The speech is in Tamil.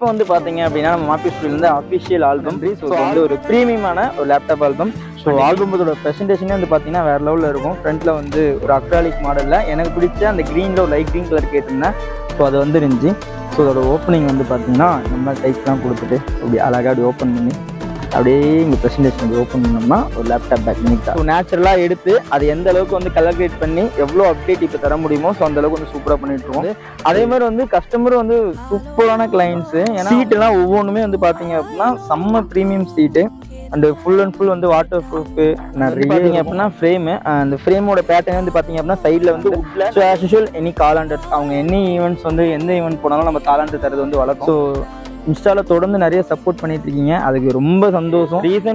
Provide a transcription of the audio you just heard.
இப்போ வந்து பார்த்தீங்க அப்படின்னா நம்ம மாப்பி ஸ்டுடியோலேருந்து அஃபிஷியல் ஆல்பம். ஸோ வந்து ஒரு ப்ரீமியமான ஒரு லேப்டாப் ஆல்பம். ஸோ ஆல்பமோட ப்ரெசன்டேஷனே வந்து பார்த்தீங்கன்னா வேறு லெவலில் இருக்கும். ஃப்ரண்ட்டில் வந்து ஒரு அக்ராலிக் மாடலில் எனக்கு பிடிச்ச அந்த க்ரீனில் ஒரு லைட் க்ரீன் கலர் கேட்டிருந்தேன். ஸோ அது வந்து இருந்துச்சு. ஸோ அதோட ஓப்பனிங் வந்து பார்த்தீங்கன்னா நம்ம டைப்லாம் கொடுத்துட்டு அப்படி அழகாக அப்படி ஓப்பன் பண்ணி அப்படியே இங்கே ப்ரெசன்டேஷன் ஓப்பன் பண்ணோம்னா ஒரு லேப்டாப் பேக் நீட்டாக ஸோ நேச்சுரலாக எடுத்து அது எந்த அளவுக்கு வந்து கலர் கிரேட் பண்ணி எவ்வளோ அப்டேட் இப்போ தர முடியுமோ ஸோ அந்த அளவுக்கு வந்து சூப்பராக பண்ணிட்டு இருக்கோம். அதே மாதிரி வந்து கஸ்டமரும் வந்து சூப்பரான கிளைண்ட்ஸு. ஏன்னா சீட்டெல்லாம் ஒவ்வொன்றுமே வந்து பார்த்தீங்க அப்படின்னா செம்ம premium seat and full and full வந்து வாட்டர் ப்ரூஃபு நிறைய பார்த்தீங்க அப்படின்னா ஃப்ரேமு. அந்த ஃப்ரேமோட பேட்டர்ன் வந்து பார்த்தீங்க அப்படின்னா சைடில் வந்து உட்ல ஸோ ஆஸ் யூஷுவல் எனி காலாண்டர்ஸ் அவங்க எனி ஈவெண்ட்ஸ் வந்து எந்த ஈவெண்ட் போனாலும் நம்ம காலாண்டர் தரது வந்து வளர்க்கும். ஸோ இன்ஸ்டாவில் தொடர்ந்து நிறைய சப்போர்ட் பண்ணிட்டு இருக்கீங்க, அதுக்கு ரொம்ப சந்தோஷம். ரீசன்